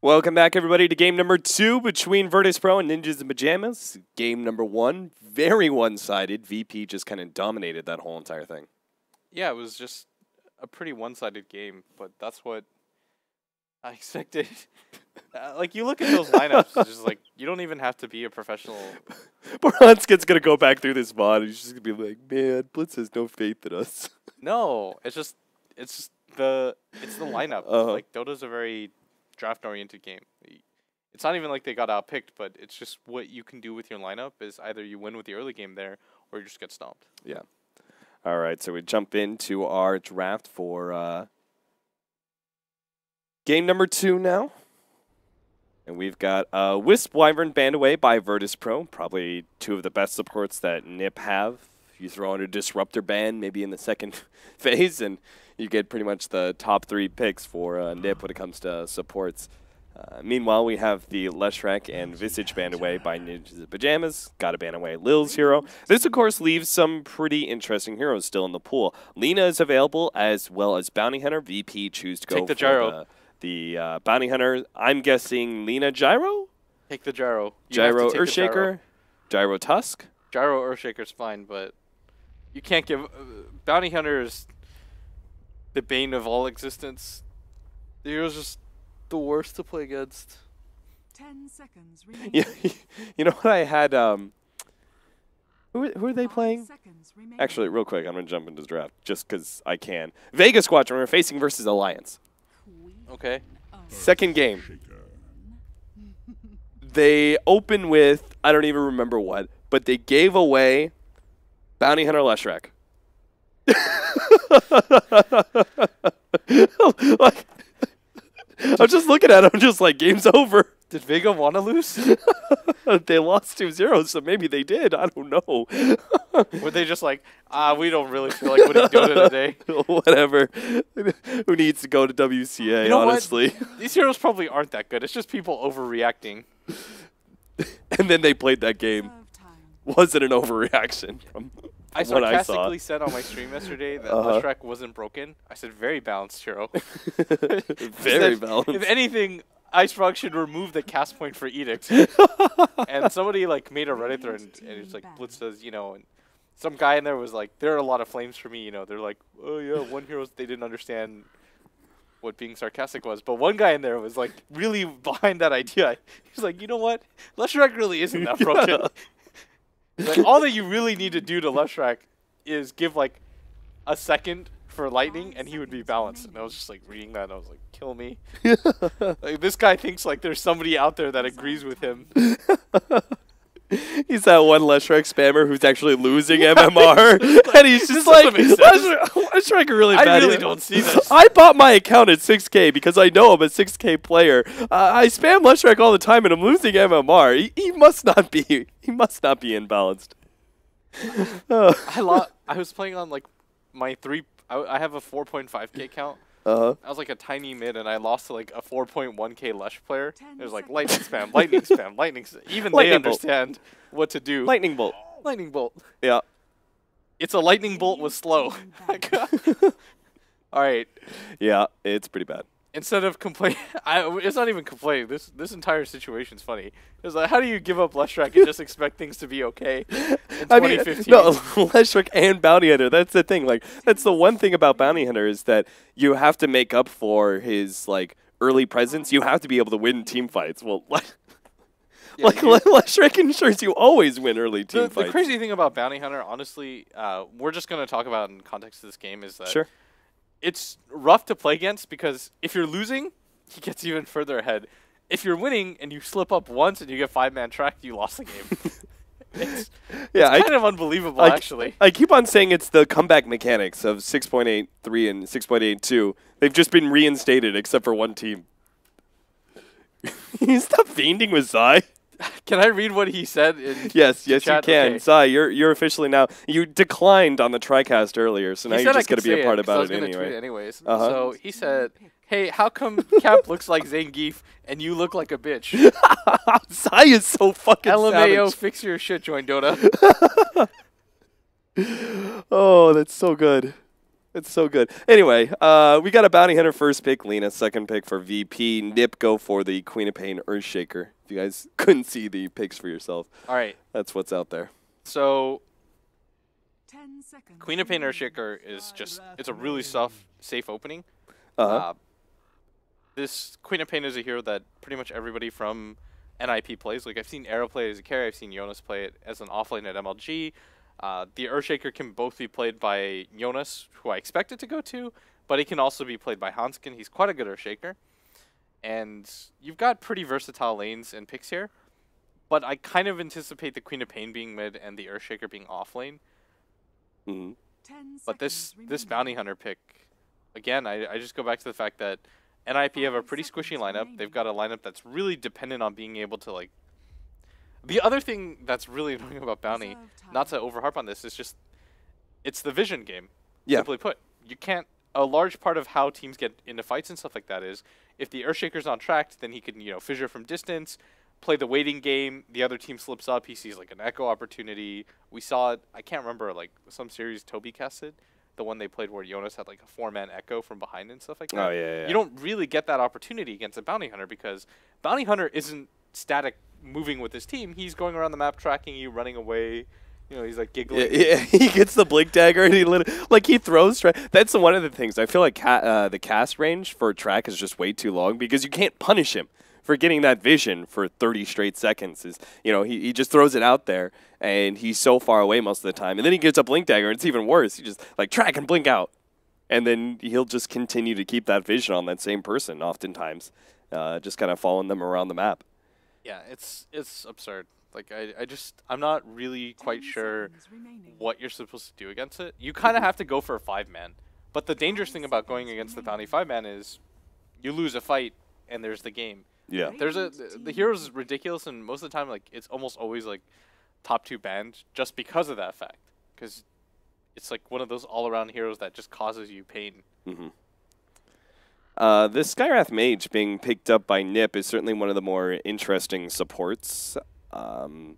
Welcome back, everybody, to game number 2 between Virtus Pro and Ninjas in Pyjamas. Game number 1, very one-sided. VP just kind of dominated that whole entire thing. Yeah, it was just a pretty one-sided game, but that's what I expected. Like, you look at those lineups, it's just like, you don't even have to be a professional. Bronskit's going to go back through this mod, and he's just going to be like, man, Blitz has no faith in us. No, it's the lineup. Like, Dota's a very draft-oriented game. It's not even like they got outpicked, but it's just what you can do with your lineup is either you win with the early game there, or you just get stomped. Yeah. All right, so we jump into our draft for game number 2 now. And we've got Wisp Wyvern banned away by Virtus Pro, probably 2 of the best supports that NIP have. You throw in a Disruptor ban maybe in the second phase, and you get pretty much the top 3 picks for NIP when it comes to supports. Meanwhile, we have the Leshrek and Visage banned away by Ninjas in Pyjamas. Got to ban away Lil's hero. This, of course, leaves some pretty interesting heroes still in the pool. Lina is available, as well as Bounty Hunter. VP choose to go Take the for Gyro. The Bounty Hunter. I'm guessing Lina Gyro? Take the Gyro. Gyro Earthshaker? Gyro Tusk? Gyro Earthshaker's fine, but you can't give... Bounty Hunter is the bane of all existence. The hero's just the worst to play against. 10 seconds remaining. Yeah, you know what I had? Who are they playing? Actually, real quick, I'm going to jump into the draft just because I can. Vega Squadron are facing versus Alliance. Okay. Second game. They open with, I don't even remember what, but they gave away Bounty Hunter Leshrek. Like, I'm just looking at him, just like, game's over. Did Vega want to lose? They lost 2-0, so maybe they did. I don't know. Were they just like, we don't really feel like winning Dota today? Whatever. Who needs to go to WCA, you know honestly? What? These heroes probably aren't that good. It's just people overreacting. And then they played that game. Was it an overreaction from I what I saw? sarcastically said on my stream yesterday that Leshrek wasn't broken. I said, very balanced hero. Very balanced. If anything, Icefrog should remove the cast point for Edict. And somebody like made a Reddit thread, and it's like, Blitz says, you know, and some guy in there was like, there are a lot of flames for me, you know. They're like, oh yeah, one hero, they didn't understand what being sarcastic was. But one guy in there was like really behind that idea. He's like, you know what? Leshrek really isn't that broken. Like, all that you really need to do to Leshrek is give like a second for lightning, and he would be balanced. And I was just like reading that, and I was like, kill me. Like, this guy thinks like there's somebody out there that agrees with him. He's that one Leshrek spammer who's actually losing MMR, and he's just like, Leshrek really bad. I really don't see this. I bought my account at 6K because I know I'm a 6K player. I spam Leshrek all the time, and I'm losing MMR. He must not be. He must not be imbalanced. I was playing on like my I have a 4.5K account. I was like a tiny mid, and I lost to like a 4.1K Lesh player. It was like lightning spam, lightning spam, lightning spam. Even they understand what to do. Lightning bolt. Lightning bolt. Yeah. It's a lightning bolt with slow. All right. Yeah, it's pretty bad. Instead of complaining, it's not even complaining. This entire situation's funny. It's like, how do you give up Leshrek and just expect things to be okay in 2015? No, Leshrek and Bounty Hunter. That's the thing. Like, that's the one thing about Bounty Hunter is that you have to make up for his like early presence. You have to be able to win team fights. Well, Leshrek ensures you always win early team fights. The crazy thing about Bounty Hunter, honestly, we're just gonna talk about in context of this game is that. Sure. It's rough to play against because if you're losing, he gets even further ahead. If you're winning and you slip up once and you get 5-man tracked, you lost the game. It's kind of unbelievable, actually. I keep on saying it's the comeback mechanics of 6.83 and 6.82. They've just been reinstated except for one team. You stop fiending with Zai. Can I read what he said in Yes, chat? you can. Okay. Zai, you're officially now. You declined on the TriCast earlier, so now you're just going to be a part about it anyway. Anyways. So he said, hey, how come Cap looks like Zangief and you look like a bitch? Zai is so fucking LMAO, savage. fix your shit, join Dota. Oh, that's so good. It's so good. Anyway, we got a Bounty Hunter first pick, Lena second pick for VP. Nip go for the Queen of Pain Earthshaker. If you guys couldn't see the picks for yourself. All right. That's what's out there. So 10 seconds. Queen of Pain Earthshaker is just, it's a really safe opening. Uh-huh. This Queen of Pain is a hero that pretty much everybody from NIP plays. Like, I've seen Arrow play as a carry. I've seen Jonas play it as an offlane at MLG. The Earthshaker can both be played by Jonas, who I expect it to go to, but he can also be played by Hanskin. He's quite a good Earthshaker. And you've got pretty versatile lanes and picks here, but I kind of anticipate the Queen of Pain being mid and the Earthshaker being off lane. Mm-hmm. But this Bounty Hunter pick, again, I just go back to the fact that NIP have a pretty squishy lineup. They've got a lineup that's really dependent on being able to, like... The other thing that's really annoying about Bounty, not to overharp on this, is just... It's the vision game, simply put. You can't... A large part of how teams get into fights and stuff like that is, if the Earthshaker's on track, then he can, you know, fissure from distance, play the waiting game, the other team slips up, he sees, like, an echo opportunity. We saw it, I can't remember, like, some series Toby casted, the one they played where Jonas had, like, a 4-man echo from behind and stuff like that. Oh, yeah. You don't really get that opportunity against a Bounty Hunter because Bounty Hunter isn't static moving with his team. He's going around the map, tracking you, running away. You know, he's like giggling. Yeah, he gets the blink dagger and he throws. That's one of the things. I feel like the cast range for track is just way too long because you can't punish him for getting that vision for 30 straight seconds. He just throws it out there and he's so far away most of the time. And then he gets a blink dagger and it's even worse. He just like track and blink out. And then he'll just continue to keep that vision on that same person oftentimes, just kind of following them around the map. Yeah, it's absurd. Like, I'm not really quite sure what you're supposed to do against it. You kind of have to go for a 5-man. But the dangerous thing about going against the Bounty 5-man is you lose a fight and there's the game. Yeah. The hero's ridiculous, and most of the time, like, it's almost always, like, top 2 banned just because of that fact. Because it's, like, one of those all-around heroes that just causes you pain. Mm-hmm. This Skywrath Mage being picked up by Nip is certainly one of the more interesting supports. Like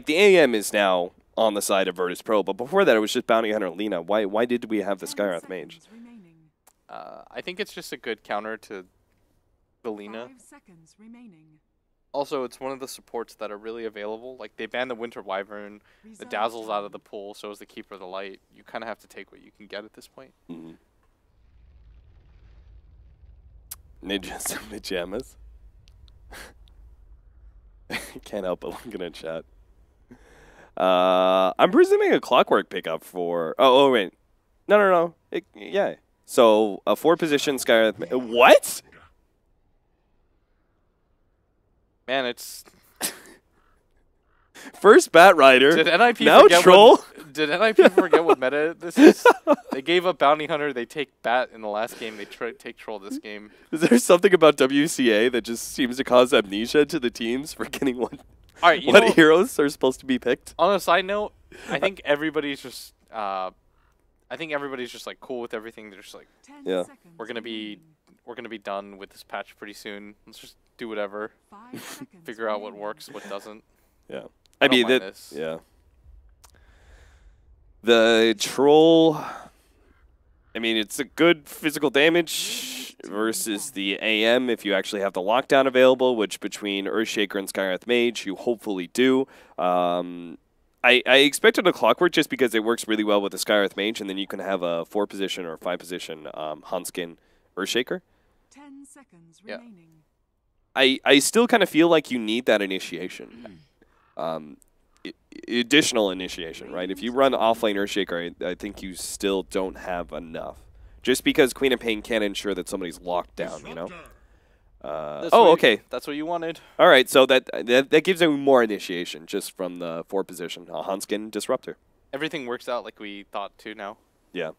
the AM is now on the side of Virtus Pro, but before that it was just Bounty Hunter Lena. Why did we have the Skywrath Mage? I think it's just a good counter to the Lena. 5 seconds remaining. Also, it's one of the supports that are really available. Like, they banned the Winter Wyvern, the Dazzle's out of the pool, so is the Keeper of the Light. You kind of have to take what you can get at this point. Mm-hmm. Ninjas and Pyjamas. Can't help but look at chat. I'm presuming a Clockwork pickup for... Oh, wait. No. Yeah. So, a 4-position Skywrath... What? Man, it's... First Bat Rider. Did NIP now Troll. Did NIP forget what meta this is? They gave up Bounty Hunter. They take Bat in the last game. They take Troll this game. Is there something about WCA that just seems to cause amnesia to the teams for getting what heroes are supposed to be picked? On a side note, I think everybody's just like cool with everything. They're just like, yeah, we're gonna be done with this patch pretty soon. Let's just do whatever. Figure out what works, what doesn't. Yeah. I mean that. Yeah. The Troll, I mean, it's a good physical damage versus the AM if you actually have the lockdown available, which between Earthshaker and Skywrath Mage, you hopefully do. I expected a Clockwork just because it works really well with the Skywrath Mage, and then you can have a 4-position or 5-position Hanskin Earthshaker. 10 seconds remaining. I still kind of feel like you need that initiation. Additional initiation, right? If you run offlane Earthshaker, I think you still don't have enough. Just because Queen of Pain can't ensure that somebody's locked down, you know? Okay. That's what you wanted. All right, so that gives you more initiation just from the 4-position. Hanskin Disruptor. Everything works out like we thought too now. Yeah.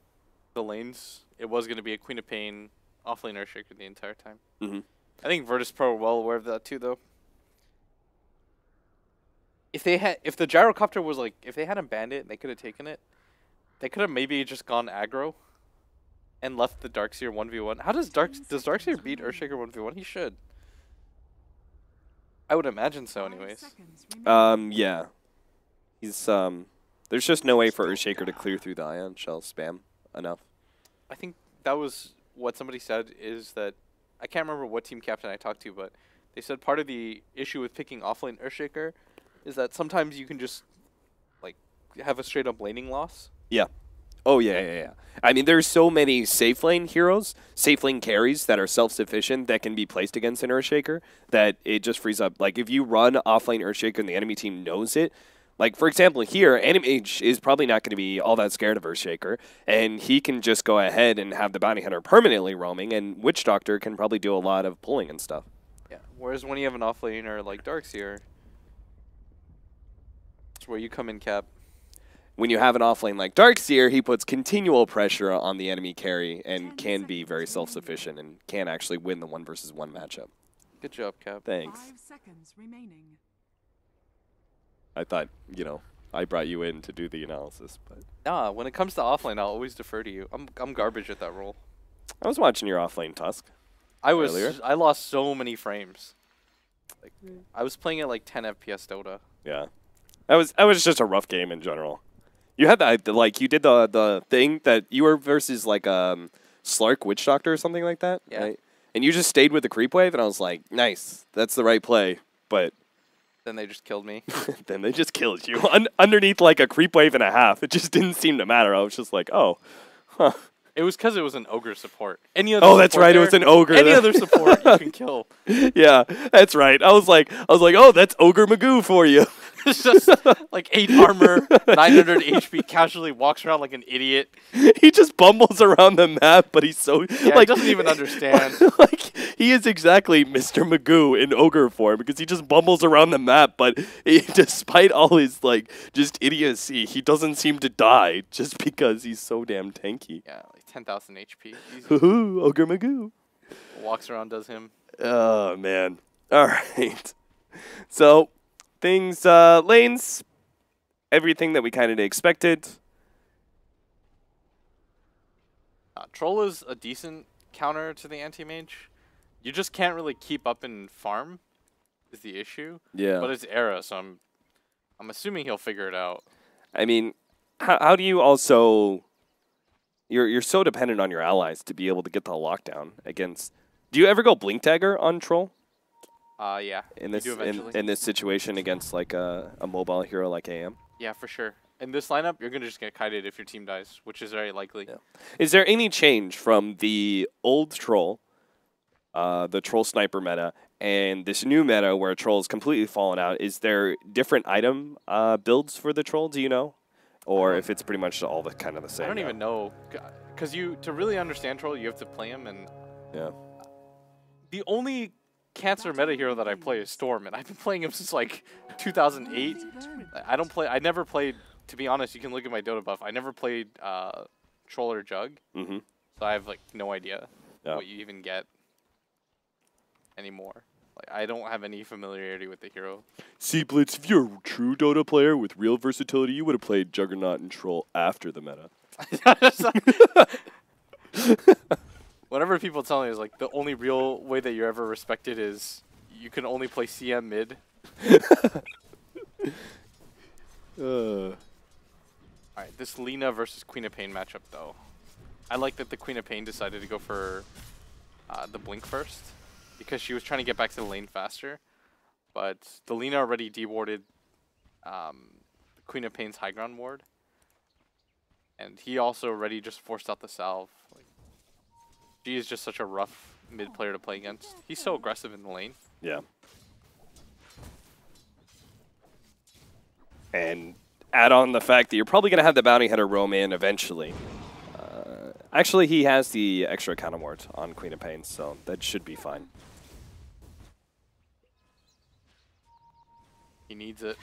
The lanes, it was going to be a Queen of Pain offlane Earthshaker the entire time. Mm-hmm. I think Virtus Pro are well aware of that too, though. If the gyrocopter was like, if they hadn't banned it and they could have taken it, they could have maybe just gone aggro and left the Darkseer 1v1. How does Darkseer beat Earthshaker 1v1? He should. I would imagine so anyways. Yeah. He's the There's just no way for Earthshaker to clear through the Ion Shell spam enough. I think that was what somebody said, is that I can't remember what team captain I talked to, but they said part of the issue with picking offlane Earthshaker is that sometimes you can just like have a straight up laning loss. Yeah. Oh, yeah. I mean, there's so many safe lane heroes, safe lane carries that are self-sufficient that can be placed against an Earthshaker that it just frees up. Like, if you run offlane Earthshaker and the enemy team knows it, like, for example, here, Animage is probably not going to be all that scared of Earthshaker, and he can just go ahead and have the Bounty Hunter permanently roaming, and Witch Doctor can probably do a lot of pulling and stuff. Yeah, whereas when you have an offlaner like Darkseer, it's where you come in, Cap. When you have an offlane like Darkseer, he puts continual pressure on the enemy carry and can be very self-sufficient and can actually win the 1-versus-1 matchup. Good job, Cap. Thanks. 5 seconds remaining. I thought, you know, I brought you in to do the analysis, but Nah, when it comes to offlane, I'll always defer to you. I'm garbage at that role. I was watching your offlane Tusk. I lost so many frames. Like I was playing at like 10 FPS Dota. Yeah. That was just a rough game in general. You had that, like, you did the thing that you were versus, like, Slark Witch Doctor or something like that, yeah. right? And you just stayed with the creep wave, and I was like, nice, that's the right play. But then they just killed me. then they just killed you underneath, like, a creep wave and a half. It just didn't seem to matter. I was just like, oh, huh. It was because it was an ogre support. Any other that's right. It was an ogre. Any other support you can kill. Yeah, that's right. I was like, oh, that's Ogre Magoo for you. It's just like 8 armor, 900 HP, casually walks around like an idiot. He just bumbles around the map, but he's so Yeah, like he doesn't even understand. Like he is exactly Mr. Magoo in ogre form because he just bumbles around the map, but despite all his like just idiocy, he doesn't seem to die just because he's so damn tanky. Yeah, like 10,000 HP. Hoo-hoo, Ogre Magoo. Walks around, does him. Oh man. All right. So things, lanes, everything that we kind of expected. Troll is a decent counter to the anti-mage. You just can't really keep up in farm is the issue. Yeah. But it's Era, so I'm assuming he'll figure it out. I mean, how do you also... You're so dependent on your allies to be able to get the lockdown against... Do you ever go Blink Dagger on Troll? Yeah. In this situation against like a mobile hero like AM? Yeah, for sure. In this lineup, you're gonna just get kited if your team dies, which is very likely. Yeah. Is there any change from the old Troll, the Troll Sniper meta, and this new meta where Troll has completely fallen out? Is there different item builds for the Troll? Do you know? Or if it's pretty much all kind of the same? I don't even know, because to really understand Troll, you have to play him, and yeah. The only Cancer meta hero that I play is Storm, and I've been playing him since like 2008. I never played, to be honest, you can look at my Dota buff, I never played Troll or Jug, so I have like no idea what you even get anymore. Like I don't have any familiarity with the hero. See, Blitz, if you're a true Dota player with real versatility, you would have played Juggernaut and Troll after the meta. Whenever people tell me it's like the only real way that you're ever respected is you can only play CM mid. Alright, this Lina versus Queen of Pain matchup though. I like that the Queen of Pain decided to go for the Blink first because she was trying to get back to the lane faster. But the Lina already dewarded Queen of Pain's high ground ward. And he also already just forced out the salve. Like, she is just such a rough mid player to play against. He's so aggressive in the lane. Yeah. And add on the fact that you're probably going to have the Bounty Hunter roam in eventually. Actually, he has the extra counter ward on Queen of Pain, so that should be fine. He needs it.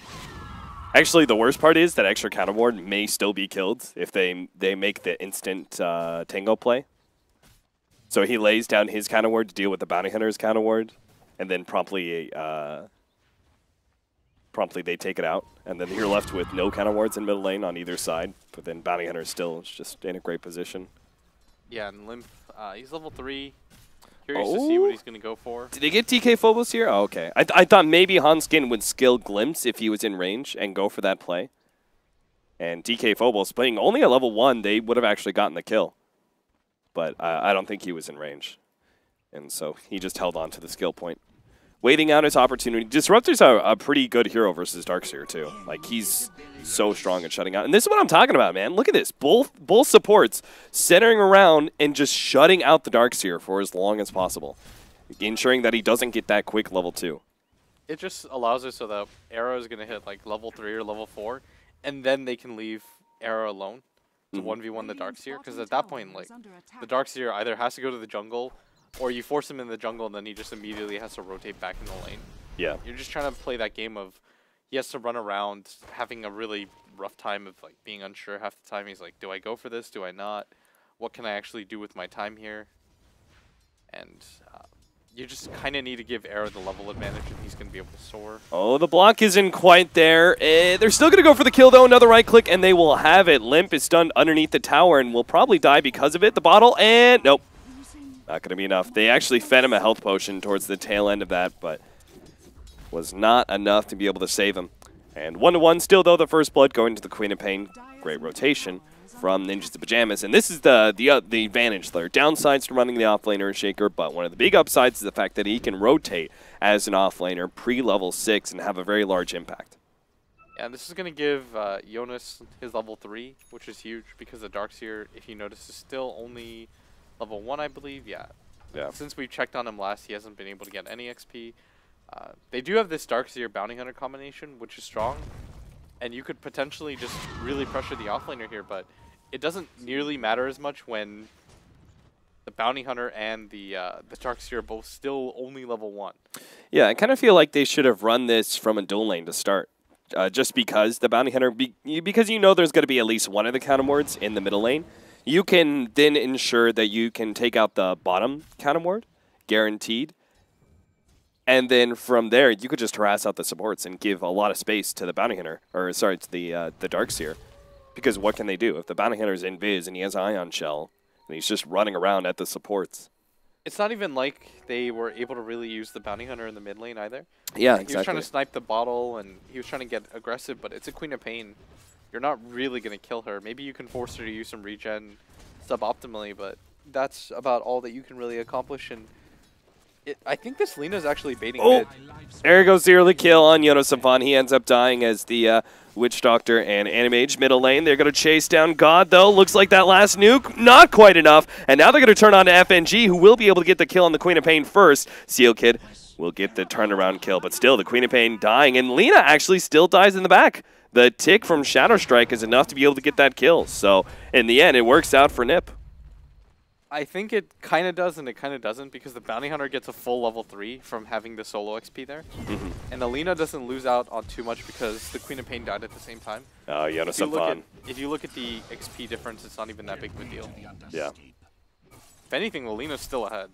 Actually, the worst part is that extra counter ward may still be killed if they make the instant Tango play. So he lays down his counter ward to deal with the Bounty Hunter's counter ward, and then promptly they take it out, and then you're left with no counter wards in middle lane on either side. But then Bounty Hunter still is just in a great position. Yeah, and Lymph, he's level 3. Curious to see what he's going to go for. Did he get DK Phobos here? Oh, okay. I thought maybe Hanskin would skill Glimpse if he was in range and go for that play. And DK Phobos playing only at level 1, they would have actually gotten the kill. But I don't think he was in range. And so he just held on to the skill point. Waiting out his opportunity. Disruptor's a pretty good hero versus Darkseer, too. Like, he's so strong at shutting out. And this is what I'm talking about, man. Look at this. Both supports centering around and just shutting out the Darkseer for as long as possible, ensuring that he doesn't get that quick level 2. It just allows it so that Arrow is going to hit, like, level 3 or level 4, and then they can leave Arrow alone to 1v1 the Darkseer. Because at that point, like, the Darkseer either has to go to the jungle, or you force him in the jungle and then he just immediately has to rotate back in the lane. Yeah. You're just trying to play that game of he has to run around having a really rough time of like being unsure half the time. He's like, do I go for this? Do I not? What can I actually do with my time here? And you just kind of need to give Arrow the level advantage and he's going to be able to soar. Oh, the block isn't quite there. They're still going to go for the kill, though. Another right click, and they will have it. Limp is stunned underneath the tower and will probably die because of it. The bottle, and nope. Not going to be enough. They actually fed him a health potion towards the tail end of that, but was not enough to be able to save him. And 1-1 still, though, the first blood going to the Queen of Pain. Great rotation from Ninjas of Pyjamas. And this is the advantage there. Downsides to running the offlaner Shaker, but one of the big upsides is the fact that he can rotate as an offlaner pre-level 6 and have a very large impact. Yeah, and this is going to give Jonas his level 3, which is huge because the Darkseer, if you notice, is still only level 1, I believe. Yeah. Since we checked on him last, he hasn't been able to get any XP. They do have this Darkseer Bounty Hunter combination, which is strong. And you could potentially just really pressure the offlaner here, but it doesn't nearly matter as much when the Bounty Hunter and the Darkseer are both still only level 1. Yeah, I kind of feel like they should have run this from a dual lane to start. Just because the Bounty Hunter, because you know there's going to be at least one of the counter wards in the middle lane. You can then ensure that you can take out the bottom counter ward, guaranteed. And then from there, you could just harass out the supports and give a lot of space to the Bounty Hunter, or sorry, to the Darkseer. Because what can they do? If the Bounty Hunter's in Viz and he has Ion Shell, and he's just running around at the supports. It's not even like they were able to really use the Bounty Hunter in the mid lane either. Yeah, He was trying to snipe the bottle, and he was trying to get aggressive, but it's a Queen of Pain. You're not really going to kill her. Maybe you can force her to use some regen suboptimally, but that's about all that you can really accomplish. And I think this Lena's actually baiting mid. There goes the early kill on Jonas Savon. He ends up dying as the Witch Doctor and Animage middle lane. They're going to chase down God, though. Looks like that last nuke, not quite enough. And now they're going to turn on to FNG, who will be able to get the kill on the Queen of Pain first. Seal Kid will get the turnaround kill, but still the Queen of Pain dying. And Lena actually still dies in the back. The tick from Shadow Strike is enough to be able to get that kill. So in the end, it works out for Nip. I think it kind of does and it kind of doesn't because the Bounty Hunter gets a full level 3 from having the solo XP there. And Alina doesn't lose out on too much because the Queen of Pain died at the same time. Oh, Jonas Savon. If you look at the XP difference, it's not even that big of a deal. Yeah. If anything, Alina's still ahead.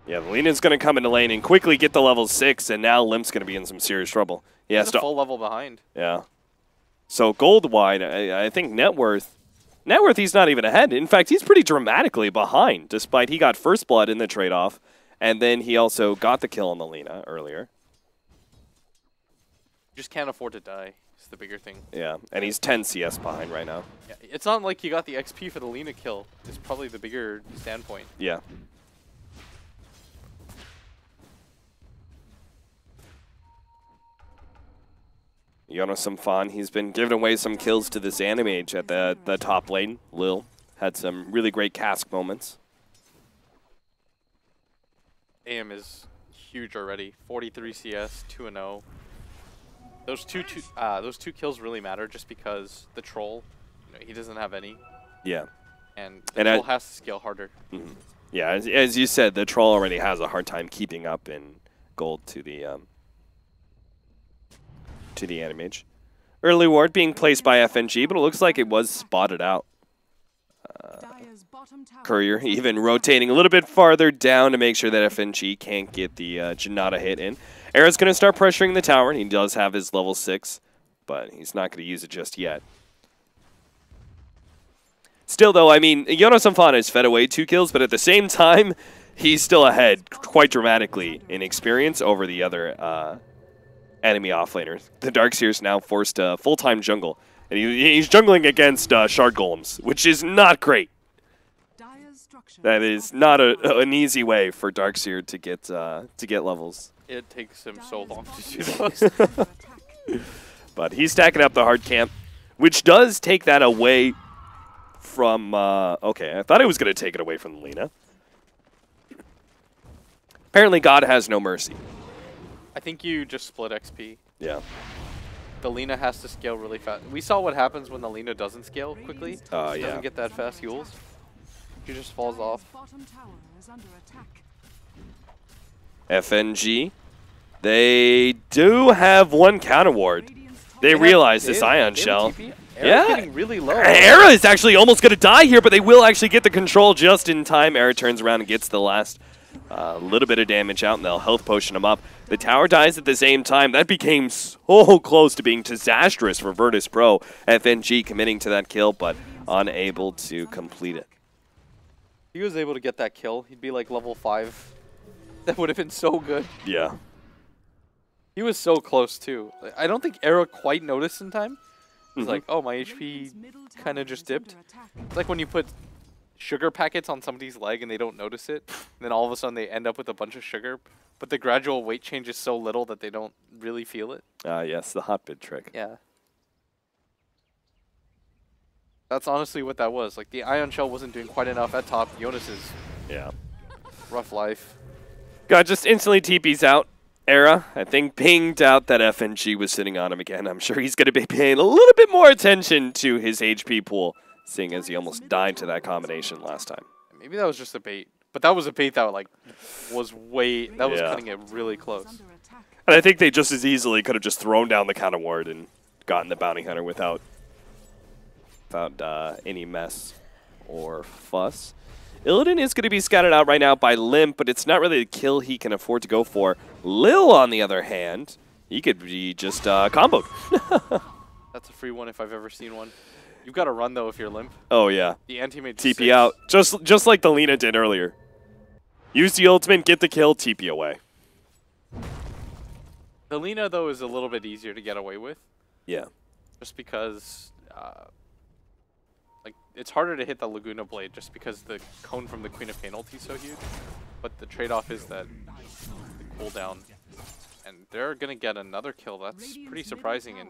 Yeah, Lena's going to come into lane and quickly get the level 6, and now Limp's going to be in some serious trouble. He has a full level behind. Yeah. So gold-wide, I think net worth, he's not even ahead. In fact, he's pretty dramatically behind, despite he got first blood in the trade-off, and then he also got the kill on the Lena earlier. Just can't afford to die. It's the bigger thing. Yeah, and he's 10 CS behind right now. Yeah, it's not like he got the XP for the Lena kill. It's probably the bigger standpoint. Yeah. Jonas Samfan, he's been giving away some kills to this Animage at the top lane. Lil had some really great cask moments. AM is huge already. 43 CS, 2-0. Those two kills really matter just because the troll, he doesn't have any. Yeah. And the troll has to scale harder. Yeah, as you said, the troll already has a hard time keeping up in gold to the Animage. Early ward being placed by FNG, but it looks like it was spotted out. Courier even rotating a little bit farther down to make sure that FNG can't get the Janata hit in. Era's going to start pressuring the tower, and he does have his level 6, but he's not going to use it just yet. Still, though, I mean, Jonas Samfana has fed away 2 kills, but at the same time, he's still ahead quite dramatically in experience over the other enemy offlaner. The Darkseer's now forced to full-time jungle. And he's jungling against Shard Golems, which is not great. That is not an easy way for Darkseer to get levels. It takes him so long to do those. But he's stacking up the hard camp, which does take that away from... okay, I thought it was going to take it away from Lina. Apparently God has no mercy. I think you just split XP. Yeah. The Lina has to scale really fast. We saw what happens when the Lina doesn't scale quickly. Yeah. Doesn't get that fast heals. She just falls off. FNG, they do have one counter ward. They realize this Ion Shell. Era's getting really low. Era is actually almost going to die here, but they will actually get the control just in time. Era turns around and gets the last little bit of damage out, and they'll health potion him up. The tower dies at the same time. That became so close to being disastrous for Virtus Pro. FNG committing to that kill, but unable to complete it. If he was able to get that kill, he'd be like level 5. That would have been so good. Yeah. He was so close, too. I don't think Era quite noticed in time. He's like, oh, my HP kind of just dipped. It's like when you put sugar packets on somebody's leg and they don't notice it. And then all of a sudden they end up with a bunch of sugar. But the gradual weight change is so little that they don't really feel it. Yes, the hot bid trick. Yeah. That's honestly what that was. Like, the Ion Shell wasn't doing quite enough at top. Jonas's rough life. God just instantly TP's out. Era, I think, pinged out that FNG was sitting on him again. I'm sure he's going to be paying a little bit more attention to his HP pool, seeing as he almost died to that combination last time. Maybe that was just a bait. But that was a bait that, like, was way... That was cutting it really close. And I think they just as easily could have just thrown down the counter ward and gotten the bounty hunter without any mess or fuss. Illidan is going to be scouted out right now by Limp, but it's not really the kill he can afford to go for. Lil, on the other hand, he could be just comboed. That's a free one if I've ever seen one. You've got to run, though, if you're Limp. Oh, yeah. The anti-mage TP out, just like the Lina did earlier. Use the ultimate, get the kill, TP away. The Lina, though, is a little bit easier to get away with. Yeah. Just because... like, it's harder to hit the Laguna Blade just because the cone from the Queen of Pain ulti is so huge. But the trade-off is that the cooldown. And they're going to get another kill. That's pretty surprising. And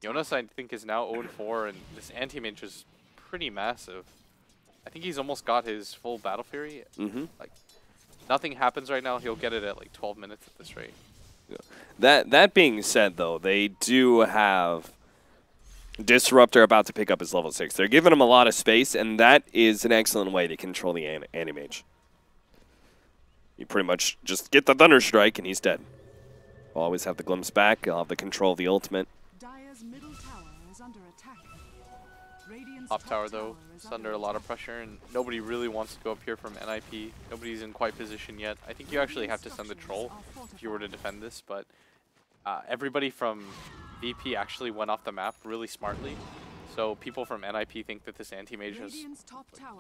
Jonas, I think, is now 0-4, and this anti-mage is pretty massive. I think he's almost got his full Battle Fury. Like, nothing happens right now. He'll get it at, like, 12 minutes at this rate. Yeah. That being said, though, they do have... Disruptor about to pick up his level 6. They're giving him a lot of space, and that is an excellent way to control the anti-mage. You pretty much just get the Thunder Strike, and he's dead. We'll always have the glimpse back. He'll have the control of the ultimate. Top tower, though, is under a lot of pressure, and nobody really wants to go up here from NIP. Nobody's in quite position yet. I think you actually have to send the troll if you were to defend this, but everybody from VP actually went off the map really smartly. So people from NIP think that this anti-mage has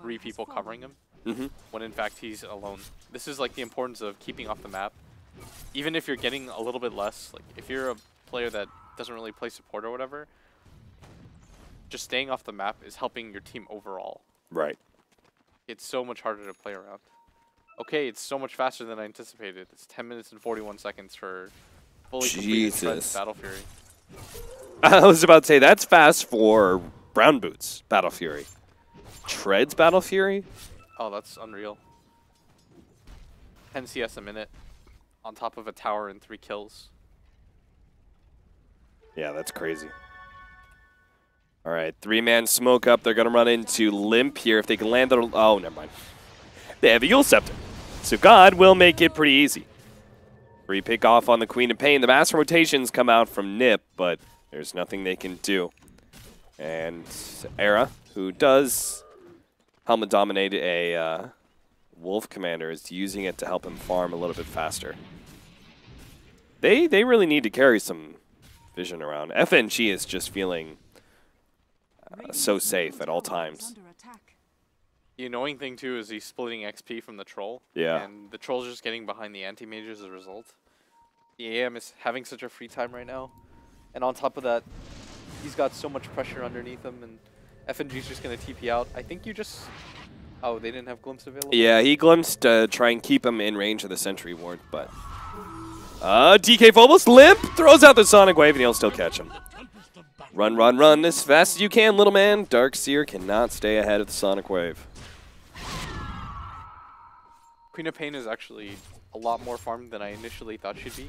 3 people covering him, when in fact he's alone. This is like the importance of keeping off the map. Even if you're getting a little bit less, like if you're a player that doesn't really play support or whatever, just staying off the map is helping your team overall. Right. It's so much harder to play around. Okay, it's so much faster than I anticipated. It's 10 minutes and 41 seconds for fully completed Fred's Battle Fury. I was about to say, that's fast for Brown Boots Battle Fury. Tread's Battle Fury? Oh, that's unreal. 10 CS a minute on top of a tower and 3 kills. Yeah, that's crazy. All right, 3-man smoke up. They're going to run into Limp here. If they can land the... Oh, never mind. They have a Yule Scepter. So God will make it pretty easy. Free pick off on the Queen of Pain. The mass rotations come out from Nip, but there's nothing they can do. And Era, who does helmet dominate a Wolf Commander, is using it to help him farm a little bit faster. They really need to carry some vision around. FNG is just feeling so safe at all times. The annoying thing, too, is he's splitting XP from the troll. Yeah. And the troll's just getting behind the anti-mage as a result. The AM is having such a free time right now. And on top of that, he's got so much pressure underneath him, and FNG's just going to TP out. I think you just... Oh, they didn't have Glimpse available? Yeah, he glimpsed to try and keep him in range of the Sentry Ward, but... DK Phobos, limp, throws out the Sonic Wave, and he'll still catch him. Run, run, run as fast as you can, little man. Darkseer cannot stay ahead of the Sonic Wave. Queen of Pain is actually a lot more farmed than I initially thought she'd be.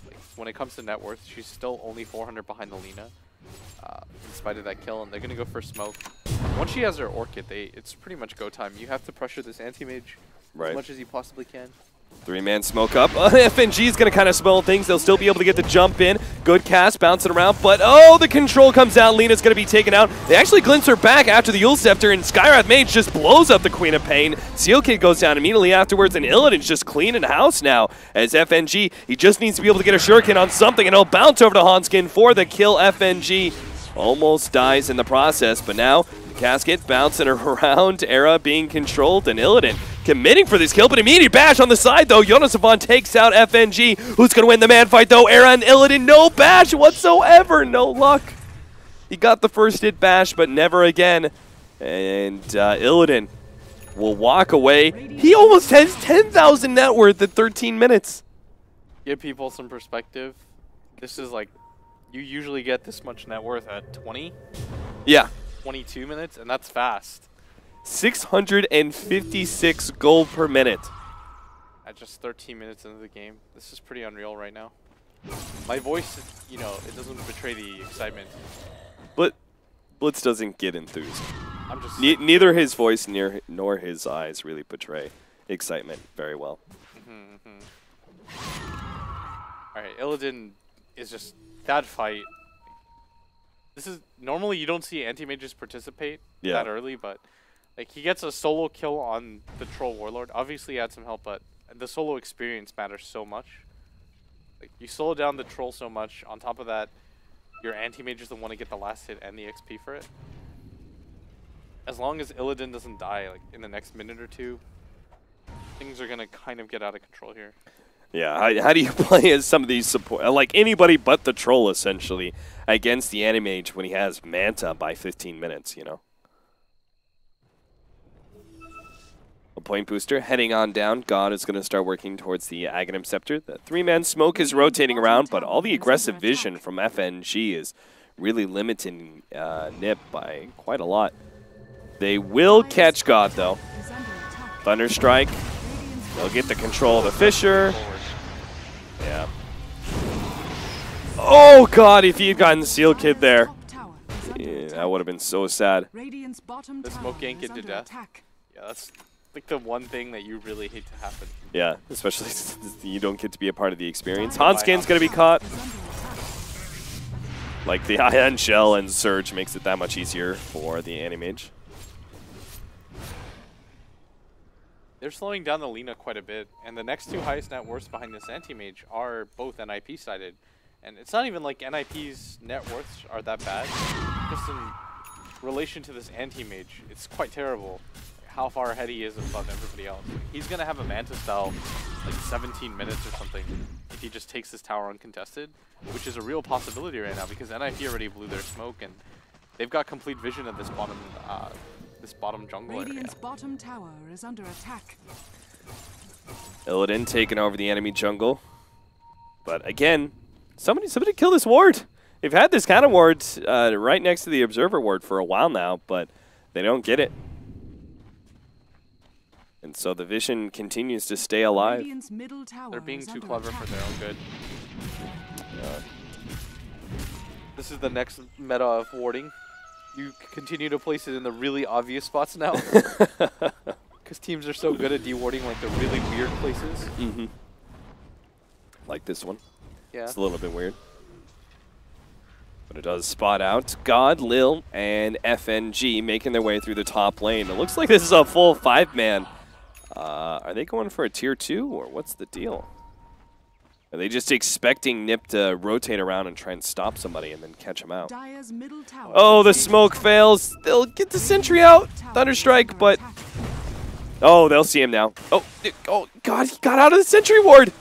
Like, when it comes to net worth, she's still only 400 behind the Lina, in spite of that kill, and they're going to go for smoke. Once she has her Orchid, it's pretty much go time. You have to pressure this anti-mage as much as you possibly can. 3-man smoke up. FNG is going to kind of smell things. They'll still be able to get the jump in. Good cast, bouncing around. But, oh, the control comes out. Lena's going to be taken out. They actually glimpse her back after the Yule Scepter, and Skywrath Mage just blows up the Queen of Pain. Seal Kid goes down immediately afterwards, and Illidan's just cleaning house now. As FNG, he just needs to be able to get a shuriken on something, and he'll bounce over to Hanskin for the kill. FNG almost dies in the process, but now the casket bouncing around. Era being controlled, and Illidan committing for this kill, but immediate bash on the side, though. Jonas Savant takes out FNG. Who's going to win the man fight, though? Era and Illidan, no bash whatsoever. No luck. He got the first hit bash, but never again. And Illidan will walk away. He almost has 10,000 net worth at 13 minutes. Give people some perspective. This is like, you usually get this much net worth at 20? Yeah. 22 minutes, and that's fast. 656 gold per minute. At just 13 minutes into the game. This is pretty unreal right now. My voice, you know, it doesn't betray the excitement. But Blitz doesn't get enthused. I'm just neither his voice nor his eyes really portray excitement very well. Alright, Illidan is just that fight. This is normally you don't see anti-mages participate that early, but like he gets a solo kill on the Troll Warlord. Obviously he had some help, but the solo experience matters so much. Like you slow down the troll so much. On top of that, your anti-mage is the one to get the last hit and the XP for it. As long as Illidan doesn't die like in the next minute or two, things are gonna kind of get out of control here. Yeah, how do you play as some of these support, like anybody but the troll essentially, against the anti-mage when he has Manta by 15 minutes, you know? A point booster heading on down. God is going to start working towards the Aghanim Scepter. The 3-man smoke is rotating around, but all the aggressive vision from FNG is really limiting Nip by quite a lot. They will catch God, though. Thunderstrike. They'll get the control of the Fissure. Yeah. Oh, God, if he had gotten Seal Kid there. Yeah, that would have been so sad. The smoke yank it to death. Yeah, that's like the one thing that you really hate to happen. Yeah, especially since you don't get to be a part of the experience. Hanskin's going to be caught. Like the Ion Shell and Surge makes it that much easier for the anti-mage. They're slowing down the Lina quite a bit, and the next two highest net worths behind this anti-mage are both NIP sided. And it's not even like NIP's net worths are that bad. Just in relation to this anti-mage, it's quite terrible how far ahead he is above everybody else. He's going to have a Manta style like 17 minutes or something if he just takes this tower uncontested, which is a real possibility right now because NIP already blew their smoke and they've got complete vision of this bottom jungle area. Radiant's bottom tower is under attack. Illidan taking over the enemy jungle. But again, somebody kill this ward. They've had this kind of ward right next to the Observer ward for a while now, but they don't get it. And so the vision continues to stay alive. They're being too clever for their own good. Yeah. This is the next meta of warding. You continue to place it in the really obvious spots now. Because teams are so good at dewarding like the really weird places. Mm-hmm. Like this one. Yeah. It's a little bit weird. But it does spot out God, Lil, and FNG making their way through the top lane. It looks like this is a full 5-man. Are they going for a tier 2, or what's the deal? Are they just expecting Nip to rotate around and try and stop somebody and then catch him out? Oh, the smoke fails. They'll get the sentry out. Thunderstrike, but... Oh, they'll see him now. Oh, God, he got out of the sentry ward.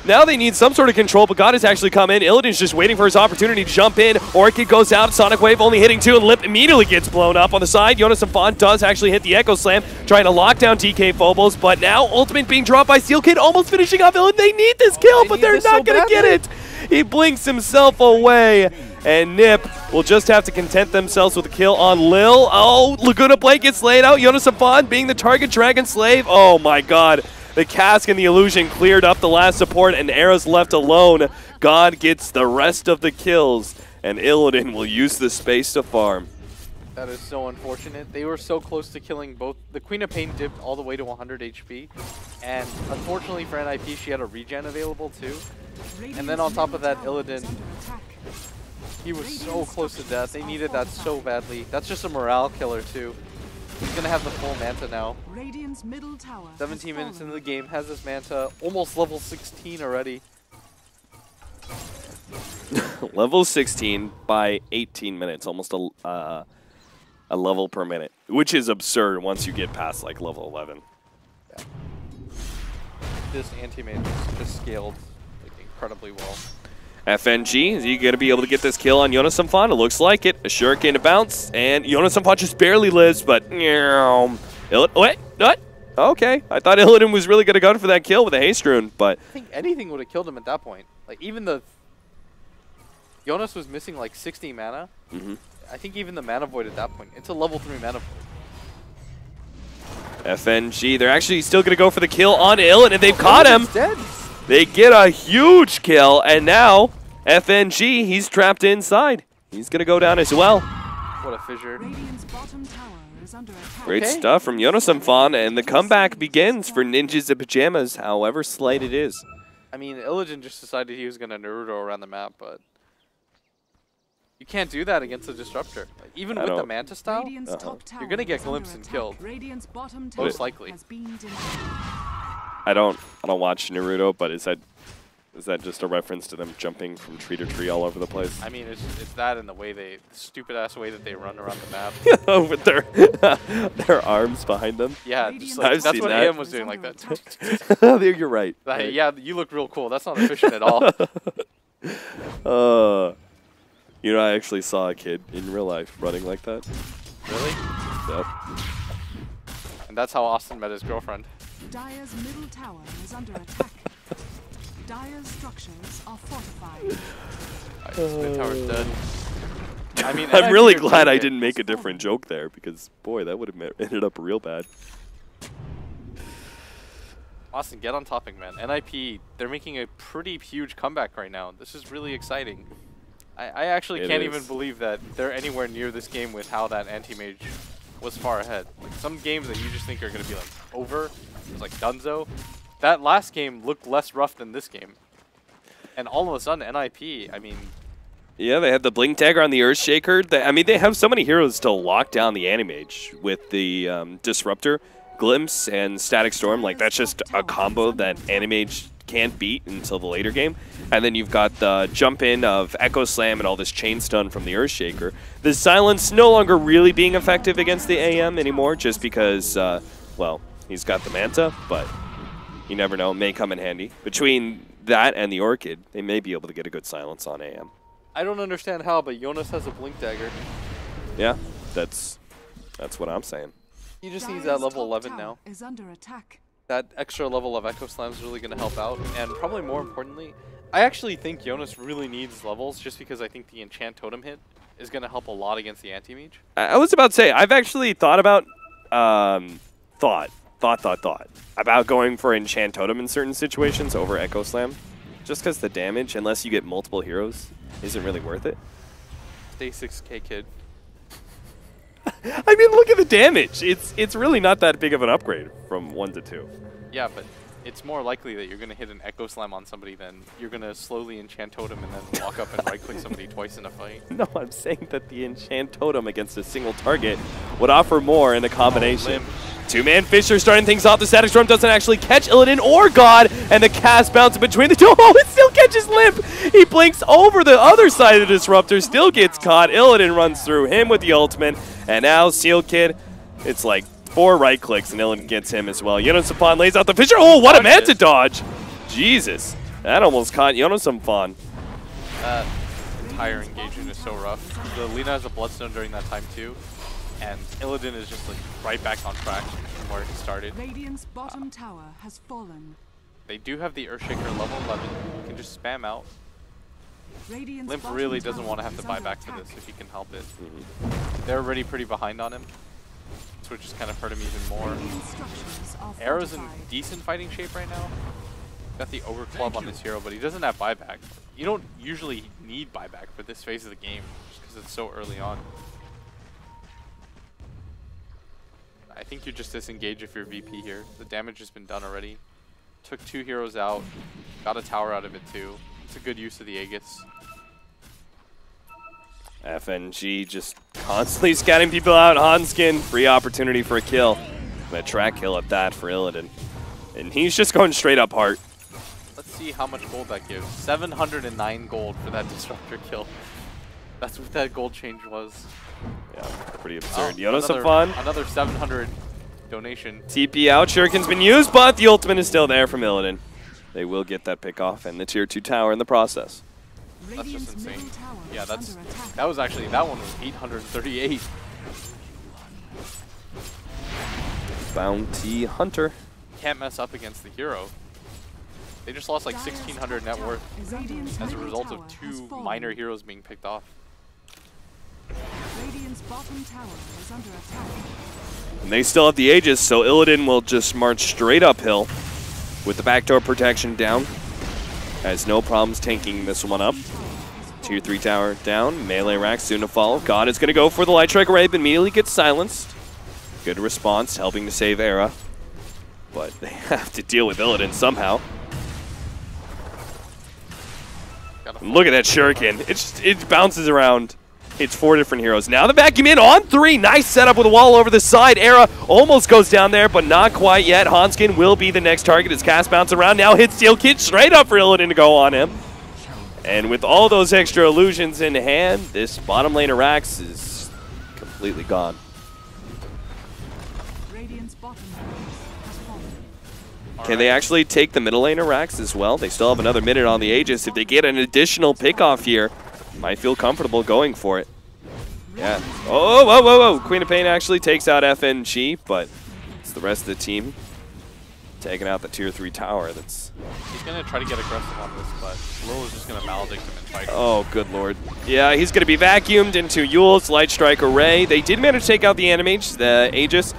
Now they need some sort of control, but God has actually come in. Illidan's just waiting for his opportunity to jump in. Orchid goes out, Sonic Wave only hitting 2, and Lip immediately gets blown up on the side. Jonas and Font does actually hit the Echo Slam, trying to lock down TK Phobos, but now Ultimate being dropped by Steel Kid, almost finishing off Illidan. They need this kill, but they're not going to get it. He blinks himself away, and Nip will just have to content themselves with a kill on Lil. Oh, Laguna Blade gets laid out. Jonas and Font being the target Dragon Slave. Oh my God. The Cask and the Illusion cleared up the last support, and Era's left alone. God gets the rest of the kills, and Illidan will use the space to farm. That is so unfortunate. They were so close to killing both. The Queen of Pain dipped all the way to 100 HP, and unfortunately for NIP, she had a regen available too. And then on top of that, Illidan, he was so close to death. They needed that so badly. That's just a morale killer too. He's going to have the full Manta now. 17 minutes into the game, has this Manta, almost level 16 already. Level 16 by 18 minutes, almost a level per minute, which is absurd once you get past like level 11. Yeah. This anti-mage just scaled like, incredibly well. FNG, is he going to be able to get this kill on Jonas Samfon? It looks like it. A shuriken to bounce, and Jonas Samfon just barely lives, but... Wait, what? Okay, I thought Illidan was really going to go for that kill with a haste rune, but... I think anything would have killed him at that point. Like, even the... Jonas was missing like 60 mana. I think even the mana void at that point. It's a level 3 mana void. FNG, they're actually still going to go for the kill on Illidan, and they've caught him! Dead. They get a huge kill, and now FNG, he's trapped inside. He's going to go down as well. What a fissure. Great stuff from Jonas Samfon, and the comeback begins for Ninjas in Pyjamas, however slight it is. I mean, Illidan just decided he was going to Naruto around the map, but you can't do that against a Disruptor. Like, even with the Manta style, you're going to get glimpsed and killed. Most likely. I don't watch Naruto, but is that just a reference to them jumping from tree to tree all over the place? I mean, it's that and the way the stupid ass way that they run around the map with their arms behind them. Yeah, just like, that's what AM was doing like that. You're right. Yeah, you look real cool. That's not efficient at all. You know, I actually saw a kid in real life running like that. Really? Yep. And that's how Austin met his girlfriend. Dire's middle tower is under attack. Dire's structures are fortified. Mid tower's dead. I mean, I'm really glad I didn't make a different joke there, because boy, that would have ended up real bad. Austin, get on topic, man. NIP, they're making a pretty huge comeback right now. This is really exciting. I actually can't even believe that they're anywhere near this game with how that anti-mage was far ahead. Like, some games that you just think are going to be like over, it's like Dunzo. That last game looked less rough than this game. And all of a sudden, NIP, I mean... Yeah, they had the Blink Dagger on the Earthshaker. I mean, they have so many heroes to lock down the Anti-Mage with the Disruptor, Glimpse, and Static Storm. Like, that's just a combo that Anti-Mage can't beat until the later game. And then you've got the jump in of Echo Slam and all this chain stun from the Earthshaker. The Silence no longer really being effective against the AM anymore, just because, well, he's got the Manta, but you never know, it may come in handy. Between that and the Orchid, they may be able to get a good Silence on AM. I don't understand how, but Jonas has a Blink Dagger. Yeah, that's what I'm saying. He just needs that level 11 now. Is under attack. That extra level of Echo Slam is really going to help out, and probably more importantly, I actually think Jonas really needs levels just because I think the Enchant Totem hit is going to help a lot against the Anti-Mage. I was about to say, I've actually thought about, thought about going for Enchant Totem in certain situations over Echo Slam. Just because the damage, unless you get multiple heroes, isn't really worth it. Stay 6k, kid. I mean, look at the damage. It's really not that big of an upgrade from 1 to 2. Yeah, but it's more likely that you're going to hit an Echo Slam on somebody than you're going to slowly Enchant Totem and then walk up and right-click somebody twice in a fight. No, I'm saying that the Enchant Totem against a single target would offer more in a combination. Two-man Fisher starting things off. The Static Storm doesn't actually catch Illidan or God, and the cast bounces between the two. Oh, it still catches Limp. He blinks over the other side of the Disruptor, still gets caught. Illidan runs through him with the ultimate, and now Seal Kid, it's like 4 right clicks, and Illidan gets him as well. Jonas Sapon lays out the Fisher. Oh, what a Manta dodge. Jesus. That almost caught Yonosum Fawn. That entire engagement is so rough. The Lina has a Bloodstone during that time too, and Illidan is just like right back on track from where he started. Radiant's bottom tower has fallen. They do have the Earthshaker level 11. You can just spam out. Radiant's Limp bottom really doesn't tower want to have is to buy under back for attack. this if he can help it. They're already pretty behind on him, so it just kind of hurt him even more. Radiant structures are Arrow's in fortified. decent fighting shape right now. Got the Ogre Club on this hero, but he doesn't have buyback. You don't usually need buyback for this phase of the game, just because it's so early on. I think you just disengage if you're VP here. The damage has been done already. Took 2 heroes out, got a tower out of it too. It's a good use of the Aegis. FNG just constantly scouting people out. Hanskin, free opportunity for a kill. And a track kill at that for Illidan. And he's just going straight up heart. Let's see how much gold that gives. 709 gold for that disruptor kill. That's what that gold change was. Yeah, pretty absurd. Oh, Yonosum Fawn. Another 700 donation. TP out, Shuriken's been used, but the ultimate is still there from Illidan. They will get that pick off and the tier 2 tower in the process. That's just Radiant's insane. middle tower Yeah, is that's under attack. that was actually, that one was 838. Bounty Hunter. Can't mess up against the hero. They just lost like 1,600 net worth Radiant's as a middle result tower of has 2 fallen. minor heroes being picked off. Radiant's bottom tower is under attack. And they still have the Aegis, so Illidan will just march straight uphill with the backdoor protection down. Has no problems tanking this one up. Tier 3 tower down. Melee rack soon to follow. God is going to go for the Light Strike Array, but immediately gets silenced. Good response, helping to save Era. But they have to deal with Illidan somehow. Look at that Shuriken. It bounces around. It's 4 different heroes. Now the vacuum in on 3. Nice setup with a wall over the side. Era almost goes down there, but not quite yet. Hanskin will be the next target as cast bounce around. Now hits Steel Kid straight up for Illidan to go on him. And with all those extra illusions in hand, this bottom lane of Rax is completely gone. Radiant's bottom tower has fallen. Can they actually take the middle lane of Rax as well? They still have another minute on the Aegis. If they get an additional pick-off here, might feel comfortable going for it. Yeah. Oh, whoa, whoa, whoa. Queen of Pain actually takes out FNG, but it's the rest of the team taking out the tier 3 tower. That's. He's going to try to get aggressive on this, but Lil is just going to maledict him and fight him. Oh, good lord. Yeah, he's going to be vacuumed into Yule's Light Strike Array. They did manage to take out the Animage, the Aegis.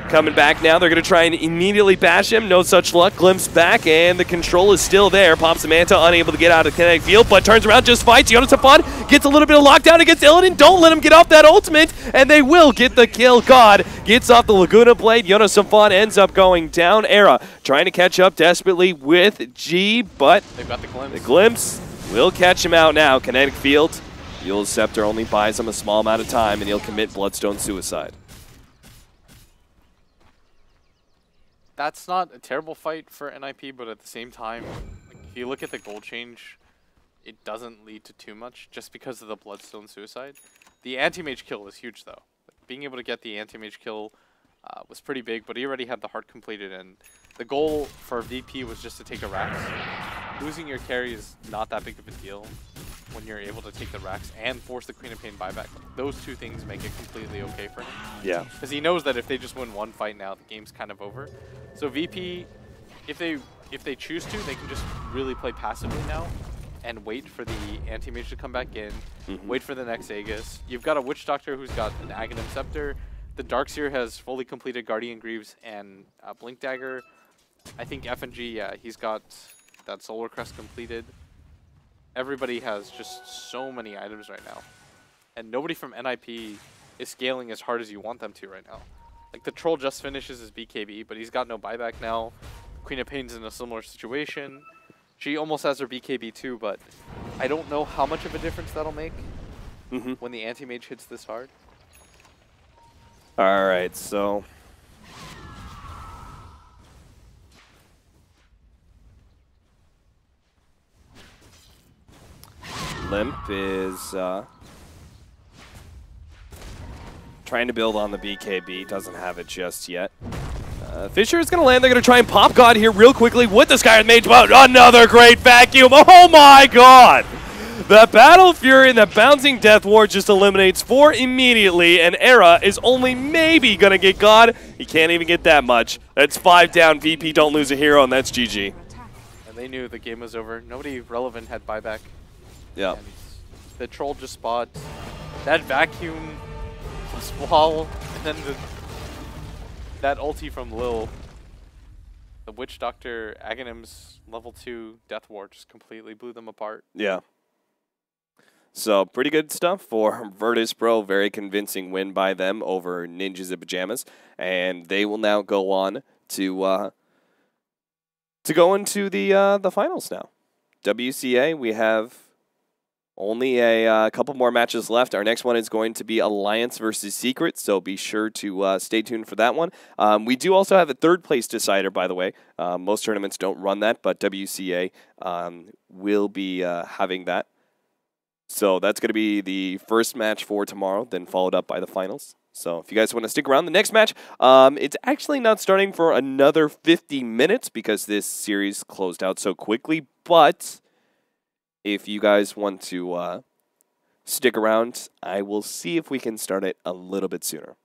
Coming back now, they're going to try and immediately bash him. No such luck. Glimpse back, and the control is still there. Pops the Manta, unable to get out of the kinetic field, but turns around, just fights. Yonosum Fawn gets a little bit of lockdown against Illidan. Don't let him get off that ultimate, and they will get the kill. God gets off the Laguna Blade. Yonosum Fawn ends up going down. Era trying to catch up desperately with G, but They've got the glimpse. the Glimpse will catch him out now. Kinetic field. Yule's Scepter only buys him a small amount of time, and he'll commit Bloodstone suicide. That's not a terrible fight for NIP, but at the same time, like, if you look at the gold change, it doesn't lead to too much just because of the Bloodstone suicide. The anti-mage kill was huge though. Like, being able to get the anti-mage kill was pretty big, but he already had the heart completed, and the goal for VP was just to take a Rax. Losing your carry is not that big of a deal when you're able to take the Rax and force the Queen of Pain buyback. Those two things make it completely okay for him. Yeah. Because he knows that if they just win one fight now, the game's kind of over. So VP, if they choose to, they can just really play passively now and wait for the anti-mage to come back in, wait for the next Aegis. You've got a Witch Doctor who's got an Aghanim Scepter. The Darkseer has fully completed Guardian Greaves and Blink Dagger. I think FNG, yeah, he's got that Solar Crest completed. Everybody has just so many items right now. And nobody from NIP is scaling as hard as you want them to right now. Like, the Troll just finishes his BKB, but he's got no buyback now. Queen of Pain's in a similar situation. She almost has her BKB too, but I don't know how much of a difference that'll make when the anti-mage hits this hard. All right, so Limp is trying to build on the BKB, doesn't have it just yet. Fisher is going to land. They're going to try and pop God here real quickly with the Skyward Mage. But another great vacuum. Oh my god! The Battle Fury and the Bouncing Death Ward just eliminates 4 immediately, and Era is only maybe going to get God. He can't even get that much. That's 5 down. VP don't lose a hero, and that's GG. And they knew the game was over. Nobody relevant had buyback. Yeah. And the troll just spot. That vacuum plus wall, and then that ulti from Lil. The Witch Doctor Aghanim's level 2 Death Ward just completely blew them apart. Yeah. So, pretty good stuff for Virtus Pro. Very convincing win by them over Ninjas in Pyjamas. And they will now go on to go into the finals now. WCA, we have only a couple more matches left. Our next one is going to be Alliance versus Secret, so be sure to stay tuned for that one. We do also have a third-place decider, by the way. Most tournaments don't run that, but WCA will be having that. So that's going to be the first match for tomorrow, then followed up by the finals. So if you guys want to stick around, the next match, it's actually not starting for another 50 minutes because this series closed out so quickly. But if you guys want to stick around, I will see if we can start it a little bit sooner.